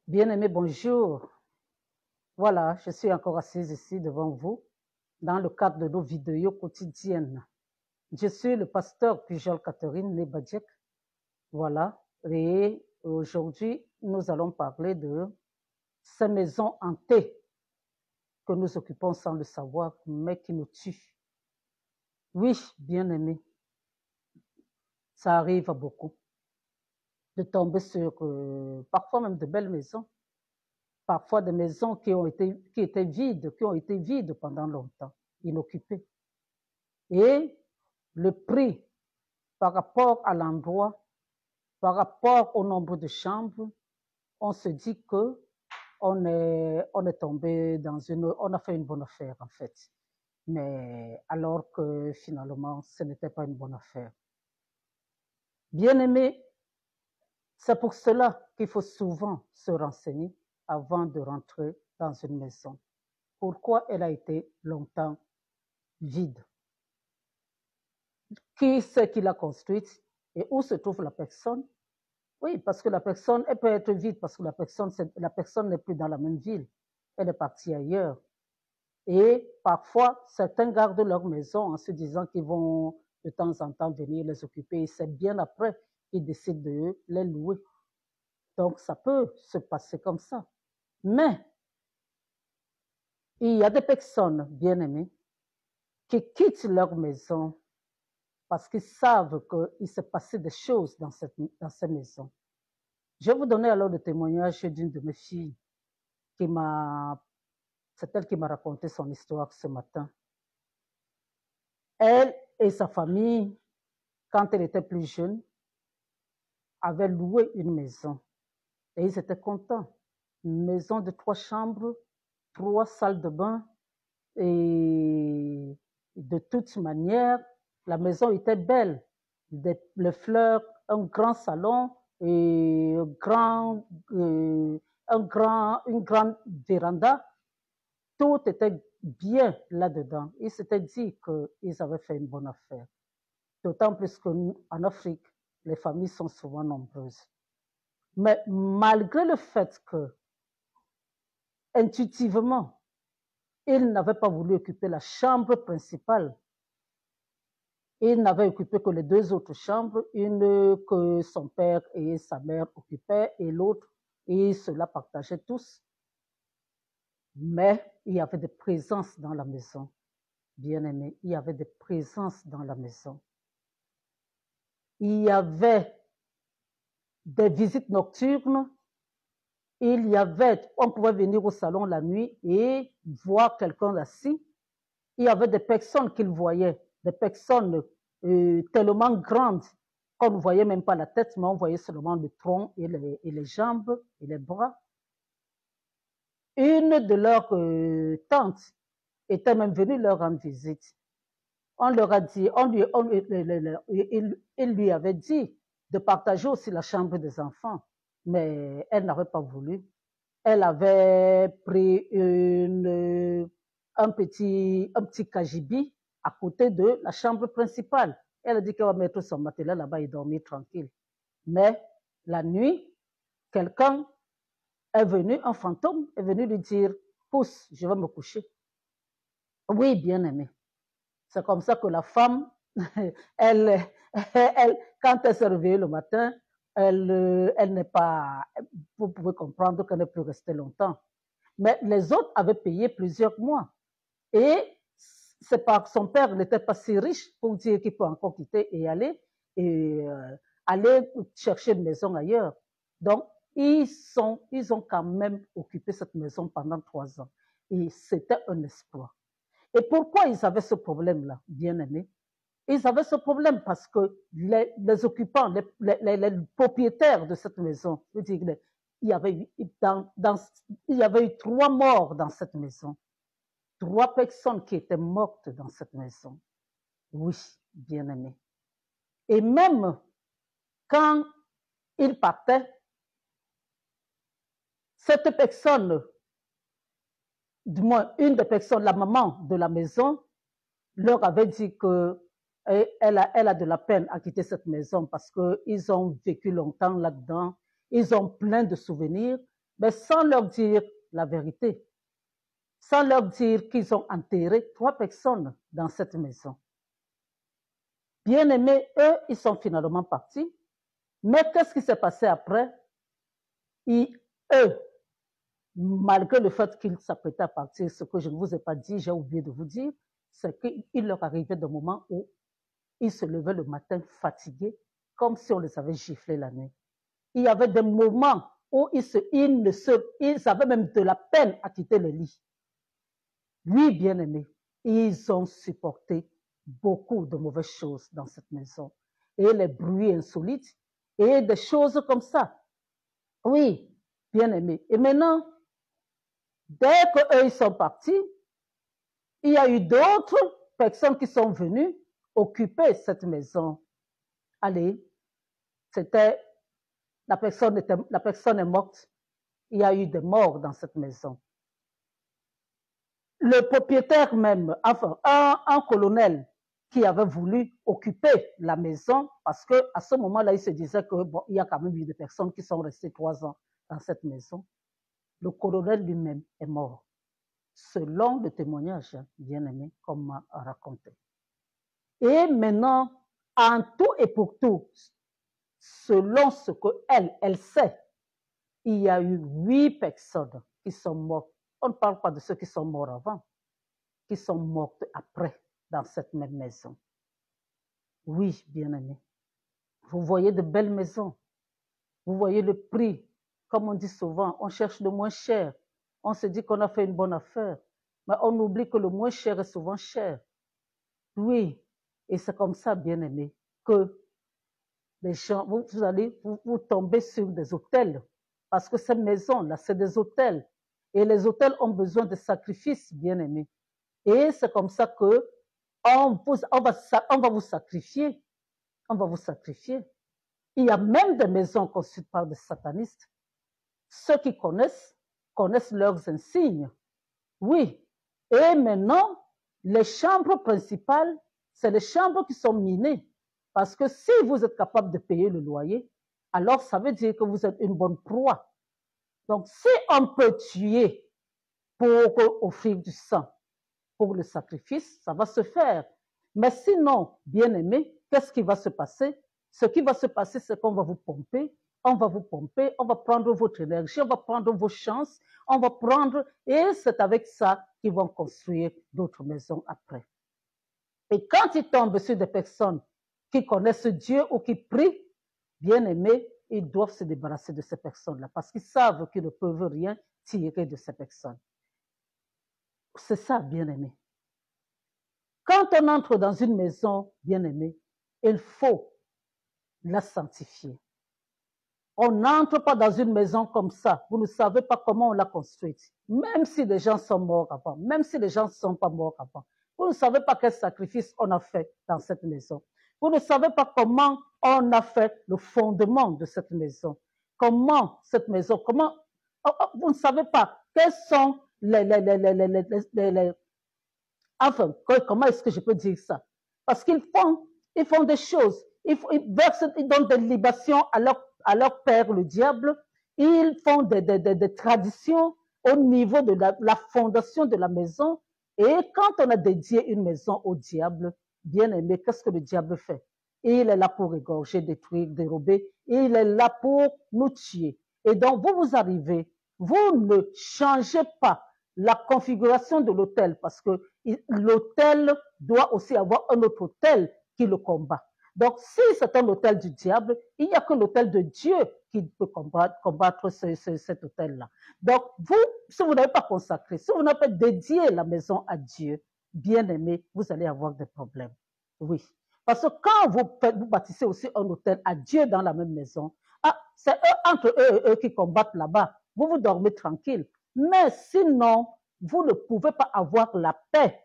Bien-aimés, bonjour. Voilà, je suis encore assise ici devant vous dans le cadre de nos vidéos quotidiennes. Je suis le pasteur Pujol Catherine Nebadjek. Voilà, et aujourd'hui, nous allons parler de ces maisons hantées que nous occupons sans le savoir, mais qui nous tuent. Oui, bien-aimés, ça arrive à beaucoup de tomber sur parfois même de belles maisons, parfois des maisons qui étaient vides pendant longtemps, inoccupées. Et le prix par rapport à l'endroit, par rapport au nombre de chambres, on se dit que on est tombé on a fait une bonne affaire en fait. Mais alors que finalement, ce n'était pas une bonne affaire. Bien aimé, c'est pour cela qu'il faut souvent se renseigner avant de rentrer dans une maison. Pourquoi elle a été longtemps vide? Qui c'est qui l'a construite et où se trouve la personne? Oui, parce que la personne, elle peut être vide parce que la personne n'est plus dans la même ville. Elle est partie ailleurs. Et parfois, certains gardent leur maison en se disant qu'ils vont de temps en temps venir les occuper. Et c'est bien après qu'ils décident de les louer. Donc, ça peut se passer comme ça. Mais, il y a des personnes bien aimées qui quittent leur maison parce qu'ils savent qu'il s'est passé des choses dans ces maisons. Je vais vous donner alors le témoignage d'une de mes filles c'est elle qui m'a raconté son histoire ce matin. Elle et sa famille, quand elle était plus jeune, avaient loué une maison et ils étaient contents. Une maison de 3 chambres, 3 salles de bain et de toute manière, la maison était belle. Les fleurs, un grand salon et une grande véranda. Tout était bien là-dedans. Ils s'étaient dit qu'ils avaient fait une bonne affaire. D'autant plus qu'en Afrique, les familles sont souvent nombreuses. Mais malgré le fait que, intuitivement, ils n'avaient pas voulu occuper la chambre principale, il n'avait occupé que les 2 autres chambres, une que son père et sa mère occupaient et l'autre, et cela partageaient tous. Mais il y avait des présences dans la maison. Bien aimé, il y avait des présences dans la maison. Il y avait des visites nocturnes. On pouvait venir au salon la nuit et voir quelqu'un assis. Il y avait des personnes qu'ils voyaient, des personnes tellement grandes qu'on ne voyait même pas la tête, mais on voyait seulement le tronc et les jambes et les bras. Une de leurs tantes était même venue leur rendre visite. On leur a dit, il lui avait dit de partager aussi la chambre des enfants, mais elle n'avait pas voulu. Elle avait pris un petit cagibi à côté de la chambre principale. Elle a dit qu'elle va mettre son matelas là-bas et dormir tranquille. Mais la nuit, quelqu'un est venu, un fantôme est venu lui dire, pousse, je vais me coucher. Oui, bien aimé. C'est comme ça que la femme, elle, quand elle s'est réveillée le matin, elle n'est pas, vous pouvez comprendre qu'elle ne peut rester longtemps. Mais les autres avaient payé plusieurs mois. Et c'est par son père n'était pas si riche pour dire qu'il peut encore quitter et aller chercher une maison ailleurs. Donc, ils ont quand même occupé cette maison pendant 3 ans. Et c'était un exploit. Et pourquoi ils avaient ce problème-là, bien aimé? Ils avaient ce problème parce que les occupants, les propriétaires de cette maison, je veux dire, il y avait eu 3 morts dans cette maison. 3 personnes qui étaient mortes dans cette maison. Oui, bien aimé. Et même quand ils partaient, cette personne, du moins une des personnes, la maman de la maison, leur avait dit qu'elle a de la peine à quitter cette maison parce qu'ils ont vécu longtemps là-dedans, ils ont plein de souvenirs, mais sans leur dire la vérité, sans leur dire qu'ils ont enterré 3 personnes dans cette maison. Bien-aimés, eux, ils sont finalement partis. Mais qu'est-ce qui s'est passé après? Eux, malgré le fait qu'ils s'apprêtaient à partir, ce que je ne vous ai pas dit, j'ai oublié de vous dire, c'est qu'il leur arrivait des moments où ils se levaient le matin fatigués, comme si on les avait giflés la nuit. Il y avait des moments où ils avaient même de la peine à quitter le lit. Oui, bien-aimés, ils ont supporté beaucoup de mauvaises choses dans cette maison. Et les bruits insolites et des choses comme ça. Oui, bien-aimés. Et maintenant, dès qu'eux, ils sont partis, il y a eu d'autres personnes qui sont venues occuper cette maison. Allez, la personne est morte. Il y a eu des morts dans cette maison. Le propriétaire même, enfin, un colonel qui avait voulu occuper la maison, parce qu'à ce moment-là, il se disait qu'il bon, y a quand même eu des personnes qui sont restées 3 ans dans cette maison. Le colonel lui-même est mort, selon le témoignage bien-aimé qu'on m'a raconté. Et maintenant, en tout et pour tout, selon ce qu'elle sait, il y a eu 8 personnes qui sont mortes. On ne parle pas de ceux qui sont morts avant, qui sont mortes après dans cette même maison. Oui, bien-aimés, vous voyez de belles maisons, vous voyez le prix. Comme on dit souvent, on cherche le moins cher. On se dit qu'on a fait une bonne affaire, mais on oublie que le moins cher est souvent cher. Oui, et c'est comme ça, bien-aimés, que les gens, vous allez vous tomber sur des hôtels, parce que ces maisons-là, c'est des hôtels. Et les hôtels ont besoin de sacrifices, bien-aimés. Et c'est comme ça que on va vous sacrifier. On va vous sacrifier. Il y a même des maisons conçues par des satanistes. Ceux qui connaissent leurs insignes. Oui. Et maintenant, les chambres principales, c'est les chambres qui sont minées. Parce que si vous êtes capable de payer le loyer, alors ça veut dire que vous êtes une bonne proie. Donc, si on peut tuer pour offrir du sang pour le sacrifice, ça va se faire. Mais sinon, bien-aimé, qu'est-ce qui va se passer? Ce qui va se passer, c'est qu'on va vous pomper, on va prendre votre énergie, on va prendre vos chances, on va prendre, et c'est avec ça qu'ils vont construire d'autres maisons après. Et quand ils tombent sur des personnes qui connaissent Dieu ou qui prient, bien-aimés, ils doivent se débarrasser de ces personnes-là parce qu'ils savent qu'ils ne peuvent rien tirer de ces personnes. C'est ça, bien-aimé. Quand on entre dans une maison, bien-aimé, il faut la sanctifier. On n'entre pas dans une maison comme ça. Vous ne savez pas comment on l'a construite. Même si les gens sont morts avant, même si les gens ne sont pas morts avant. Vous ne savez pas quel sacrifice on a fait dans cette maison. Vous ne savez pas comment on a fait le fondement de cette maison. Comment cette maison, vous ne savez pas quels sont enfin, comment est-ce que je peux dire ça? Parce qu'ils font des choses. Ils donnent des libations à leur père, le diable. Ils font des traditions au niveau de la fondation de la maison. Et quand on a dédié une maison au diable, bien aimé, qu'est-ce que le diable fait? Il est là pour égorger, détruire, dérober. Il est là pour nous tuer. Et donc, vous arrivez, vous ne changez pas la configuration de l'autel parce que l'autel doit aussi avoir un autre autel qui le combat. Donc, si c'est un autel du diable, il n'y a que l'autel de Dieu qui peut combattre cet autel-là. Donc, si vous n'avez pas consacré, si vous n'avez pas dédié la maison à Dieu, bien aimé, vous allez avoir des problèmes. Oui. Parce que quand vous bâtissez aussi un autel à Dieu dans la même maison, c'est entre eux et eux qui combattent là-bas. Vous dormez tranquille. Mais sinon, vous ne pouvez pas avoir la paix.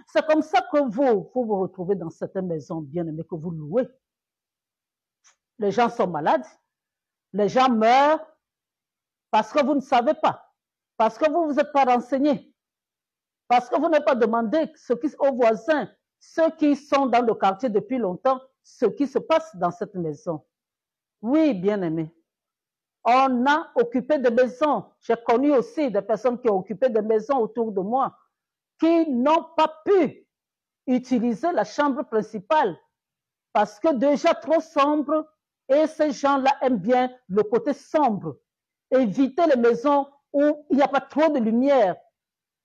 C'est comme ça que vous retrouvez dans certaines maisons bien-aimées que vous louez. Les gens sont malades, les gens meurent parce que vous ne savez pas, parce que vous ne vous êtes pas renseigné, parce que vous n'avez pas demandé aux voisins, ceux qui sont dans le quartier depuis longtemps, ce qui se passe dans cette maison. Oui, bien-aimés. On a occupé des maisons. J'ai connu aussi des personnes qui ont occupé des maisons autour de moi, qui n'ont pas pu utiliser la chambre principale parce que déjà trop sombre, et ces gens-là aiment bien le côté sombre. Évitez les maisons où il n'y a pas trop de lumière.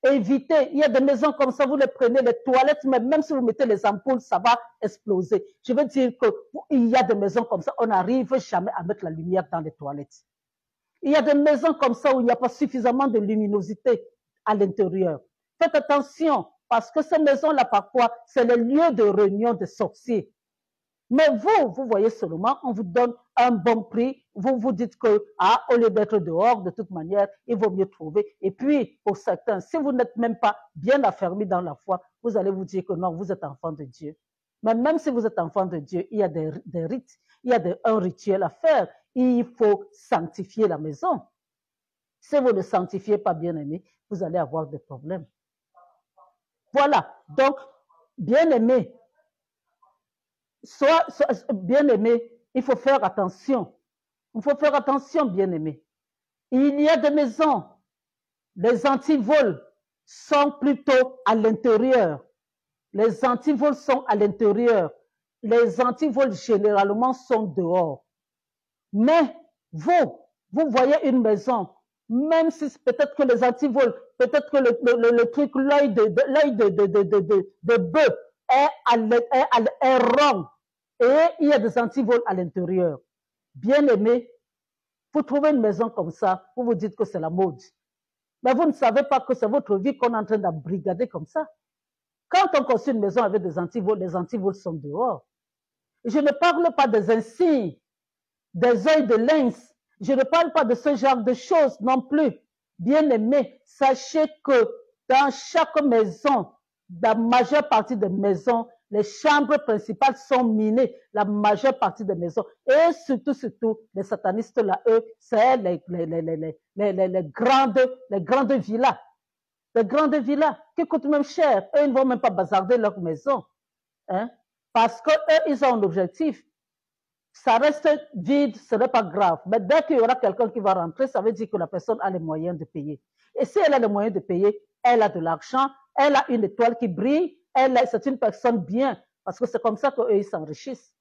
Évitez, il y a des maisons comme ça, vous les prenez, les toilettes, mais même si vous mettez les ampoules, ça va exploser. Je veux dire qu'il y a des maisons comme ça, on n'arrive jamais à mettre la lumière dans les toilettes. Il y a des maisons comme ça où il n'y a pas suffisamment de luminosité à l'intérieur. Faites attention, parce que ces maisons-là, parfois, c'est le lieu de réunion des sorciers. Mais vous voyez seulement, on vous donne un bon prix, vous vous dites que, au lieu d'être dehors, de toute manière, il vaut mieux trouver. Et puis, pour certains, si vous n'êtes même pas bien affermis dans la foi, vous allez vous dire que non, vous êtes enfant de Dieu. Mais même si vous êtes enfant de Dieu, il y a des rites, il y a un rituel à faire. Il faut sanctifier la maison. Si vous ne sanctifiez pas, bien aimé, vous allez avoir des problèmes. Voilà, donc, bien aimé, bien aimé, il faut faire attention. Il faut faire attention, bien aimé. Il y a des maisons, les antivols sont plutôt à l'intérieur. Les antivols sont à l'intérieur. Les antivols généralement sont dehors. Mais vous voyez une maison, même si peut-être que les antivols, peut-être que le truc, l'œil de bœuf est rond et il y a des antivols à l'intérieur. Bien aimé, vous trouvez une maison comme ça, vous vous dites que c'est la mode. Mais vous ne savez pas que c'est votre vie qu'on est en train d'embrigader comme ça. Quand on construit une maison avec des antivols, les antivols sont dehors. Je ne parle pas des insignes, des œils de lynx. Je ne parle pas de ce genre de choses non plus. Bien aimé, sachez que dans chaque maison, la majeure partie des maisons, les chambres principales sont minées, la majeure partie des maisons. Et surtout, les satanistes là, eux, c'est les grandes villas. Les grandes villas qui coûtent même cher. Eux, ils ne vont même pas bazarder leur maison. Hein? Parce qu'eux, ils ont un objectif. Ça reste vide, ce n'est pas grave. Mais dès qu'il y aura quelqu'un qui va rentrer, ça veut dire que la personne a les moyens de payer. Et si elle a les moyens de payer, elle a de l'argent, elle a une étoile qui brille, c'est une personne bien, parce que c'est comme ça qu'eux, ils s'enrichissent.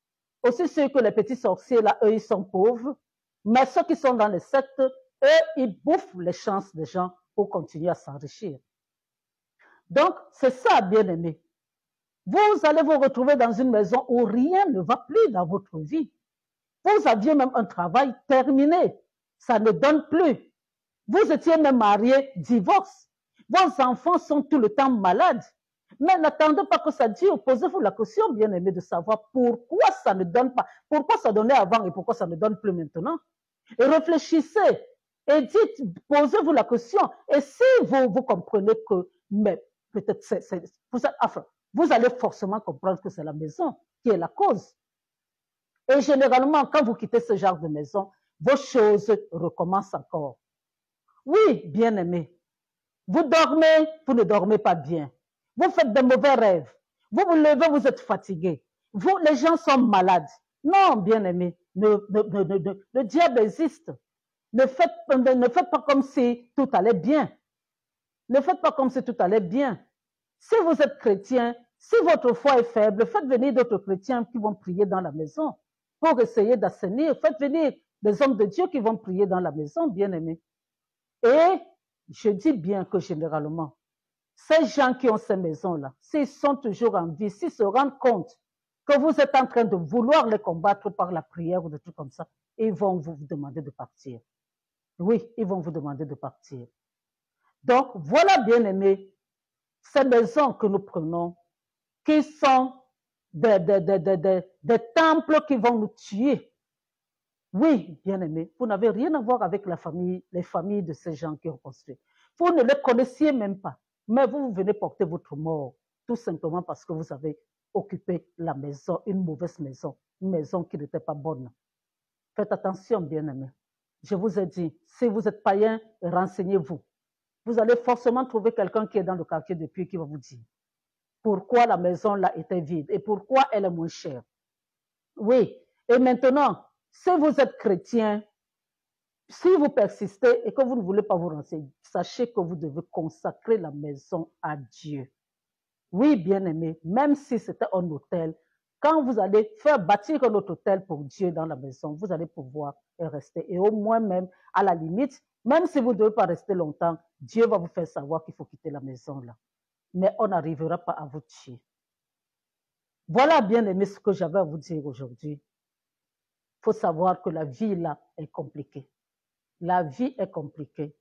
Aussi ceux que les petits sorciers, là, eux, ils sont pauvres. Mais ceux qui sont dans les sectes, eux, ils bouffent les chances des gens pour continuer à s'enrichir. Donc, c'est ça, bien aimé. Vous allez vous retrouver dans une maison où rien ne va plus dans votre vie. Vous aviez même un travail terminé. Ça ne donne plus. Vous étiez même marié, divorce. Vos enfants sont tout le temps malades. Mais n'attendez pas que ça dure. Posez-vous la question, bien aimé, de savoir pourquoi ça ne donne pas. Pourquoi ça donnait avant et pourquoi ça ne donne plus maintenant. Et réfléchissez. Et dites, posez-vous la question. Et si vous comprenez que, mais peut-être enfin, vous allez forcément comprendre que c'est la maison qui est la cause. Et généralement, quand vous quittez ce genre de maison, vos choses recommencent encore. Oui, bien aimé, vous dormez, vous ne dormez pas bien. Vous faites de mauvais rêves. Vous vous levez, vous êtes fatigué. Les gens sont malades. Non, bien aimé, le diable existe. Ne faites pas comme si tout allait bien. Ne faites pas comme si tout allait bien. Si vous êtes chrétien, si votre foi est faible, faites venir d'autres chrétiens qui vont prier dans la maison pour essayer d'assainir. Faites venir des hommes de Dieu qui vont prier dans la maison, bien aimés. Et je dis bien que généralement, ces gens qui ont ces maisons-là, s'ils sont toujours en vie, s'ils se rendent compte que vous êtes en train de vouloir les combattre par la prière ou des trucs comme ça, ils vont vous demander de partir. Oui, ils vont vous demander de partir. Donc, voilà, bien aimés, ces maisons que nous prenons, qui sont des temples qui vont nous tuer. Oui, bien aimé, vous n'avez rien à voir avec les familles de ces gens qui ont construit. Vous ne les connaissiez même pas, mais vous venez porter votre mort, tout simplement parce que vous avez occupé la maison, une mauvaise maison, une maison qui n'était pas bonne. Faites attention, bien aimé. Je vous ai dit, si vous êtes païen, renseignez-vous. Vous allez forcément trouver quelqu'un qui est dans le quartier depuis qui va vous dire pourquoi la maison là était vide et pourquoi elle est moins chère. Oui, et maintenant, si vous êtes chrétien, Si vous persistez et que vous ne voulez pas vous renseigner, sachez que vous devez consacrer la maison à Dieu. Oui, bien-aimé, même si c'était un hôtel, quand vous allez faire bâtir un autre hôtel pour Dieu dans la maison, vous allez pouvoir rester. Et au moins même, à la limite, même si vous ne devez pas rester longtemps, Dieu va vous faire savoir qu'il faut quitter la maison là. Mais on n'arrivera pas à vous tuer. Voilà, bien-aimé, ce que j'avais à vous dire aujourd'hui. Il faut savoir que la vie là est compliquée. La vie est compliquée.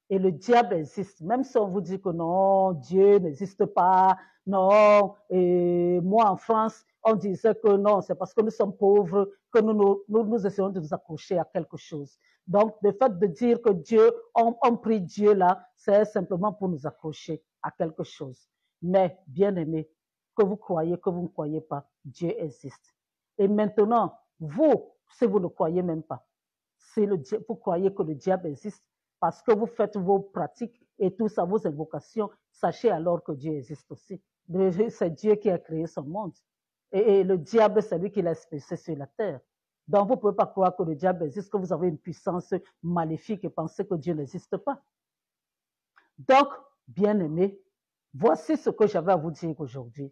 Et le diable existe. Même si on vous dit que non, Dieu n'existe pas, non, et moi en France, on disait que non, c'est parce que nous sommes pauvres que nous essayons de nous accrocher à quelque chose. Donc, le fait de dire que Dieu, on prie Dieu là, c'est simplement pour nous accrocher à quelque chose. Mais, bien aimé, que vous croyez, que vous ne croyez pas, Dieu existe. Et maintenant, vous, si vous ne croyez même pas, vous croyez que le diable existe parce que vous faites vos pratiques et tout ça, vos invocations, sachez alors que Dieu existe aussi. C'est Dieu qui a créé ce monde. Et le diable, c'est lui qui l'a expulsé sur la terre. Donc, vous ne pouvez pas croire que le diable existe, que vous avez une puissance maléfique et pensez que Dieu n'existe pas. Donc, bien-aimés, voici ce que j'avais à vous dire aujourd'hui.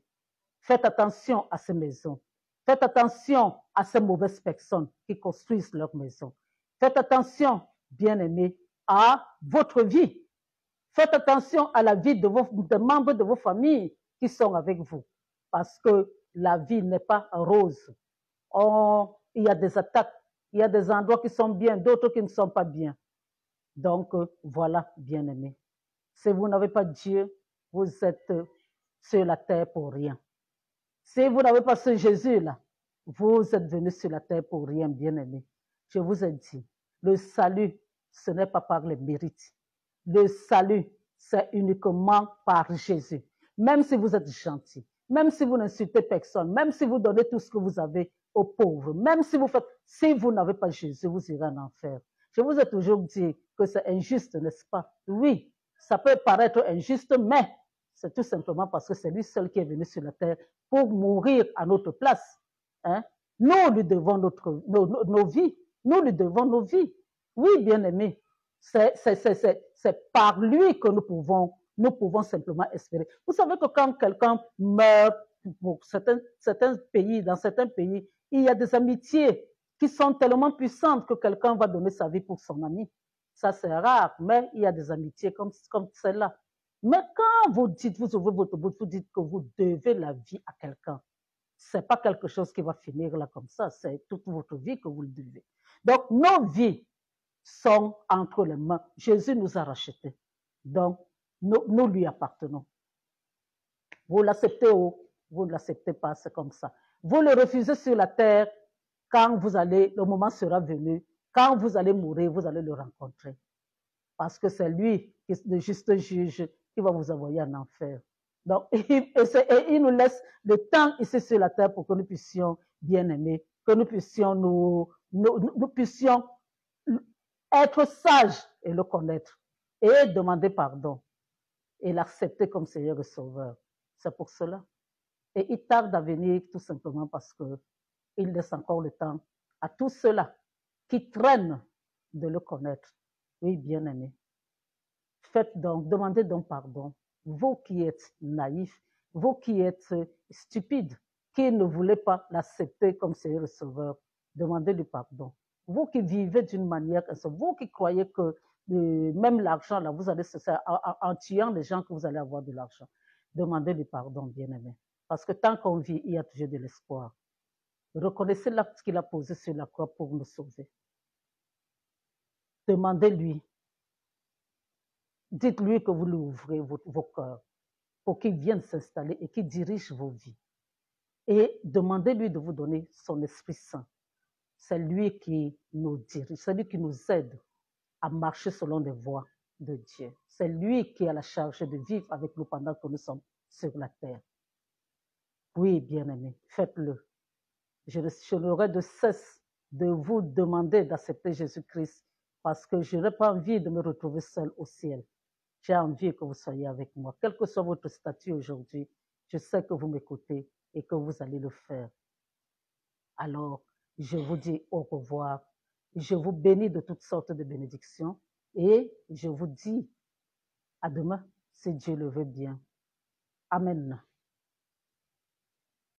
Faites attention à ces maisons. Faites attention à ces mauvaises personnes qui construisent leur maison. Faites attention, bien-aimés, à votre vie. Faites attention à la vie des membres de vos familles qui sont avec vous. Parce que la vie n'est pas rose. Il y a des attaques, il y a des endroits qui sont bien, d'autres qui ne sont pas bien. Donc, voilà, bien-aimés. Si vous n'avez pas Dieu, vous êtes sur la terre pour rien. Si vous n'avez pas ce Jésus-là, vous êtes venu sur la terre pour rien, bien-aimé. Je vous ai dit, le salut, ce n'est pas par les mérites. Le salut, c'est uniquement par Jésus. Même si vous êtes gentil, même si vous n'insultez personne, même si vous donnez tout ce que vous avez aux pauvres, même si vous faites, si vous n'avez pas Jésus, vous irez en enfer. Je vous ai toujours dit que c'est injuste, n'est-ce pas? Oui, ça peut paraître injuste, mais c'est tout simplement parce que c'est lui seul qui est venu sur la terre pour mourir à notre place. Hein? Nous lui devons nos vies. Nous lui devons nos vies. Oui, bien-aimé, c'est par lui que nous pouvons simplement espérer. Vous savez que quand quelqu'un meurt, pour certains pays, dans certains pays, il y a des amitiés qui sont tellement puissantes que quelqu'un va donner sa vie pour son ami. Ça, c'est rare, mais il y a des amitiés comme celle-là. Mais quand vous dites, vous ouvrez votre bouche, vous dites que vous devez la vie à quelqu'un, ce n'est pas quelque chose qui va finir là comme ça, c'est toute votre vie que vous le devez. Donc, nos vies sont entre les mains. Jésus nous a rachetés. Donc, nous lui appartenons. Vous l'acceptez ou vous ne l'acceptez pas, c'est comme ça. Vous le refusez sur la terre, quand le moment sera venu, quand vous allez mourir, vous allez le rencontrer. Parce que c'est lui, le juste juge, qui va vous envoyer en enfer. Donc, il nous laisse le temps ici sur la terre pour que nous puissions bien aimer, que nous puissions nous puissions être sages et le connaître et demander pardon et l'accepter comme Seigneur et Sauveur. C'est pour cela. Et il tarde à venir tout simplement parce qu'il laisse encore le temps à tous ceux-là qui traînent de le connaître. Oui, bien aimé. Demandez donc pardon. Vous qui êtes naïfs, vous qui êtes stupides, qui ne voulez pas l'accepter comme Seigneur et Sauveur, demandez-lui pardon. Vous qui vivez d'une manière, vous qui croyez que même l'argent, là, vous allez se faire en tuant les gens que vous allez avoir de l'argent, demandez-lui pardon, bien-aimé. Parce que tant qu'on vit, il y a toujours de l'espoir. Reconnaissez l'acte qu'il a posé sur la croix pour nous sauver. Demandez-lui. Dites-lui que vous lui ouvrez vos cœurs pour qu'il vienne s'installer et qu'il dirige vos vies. Et demandez-lui de vous donner son Esprit Saint. C'est lui qui nous dirige, c'est lui qui nous aide à marcher selon les voies de Dieu. C'est lui qui a la charge de vivre avec nous pendant que nous sommes sur la terre. Oui, bien-aimés, faites-le. Je n'aurai de cesse de vous demander d'accepter Jésus-Christ parce que je n'ai pas envie de me retrouver seul au ciel. J'ai envie que vous soyez avec moi. Quel que soit votre statut aujourd'hui, je sais que vous m'écoutez et que vous allez le faire. Alors, je vous dis au revoir Je vous bénis de toutes sortes de bénédictions et je vous dis à demain, si Dieu le veut bien. Amen.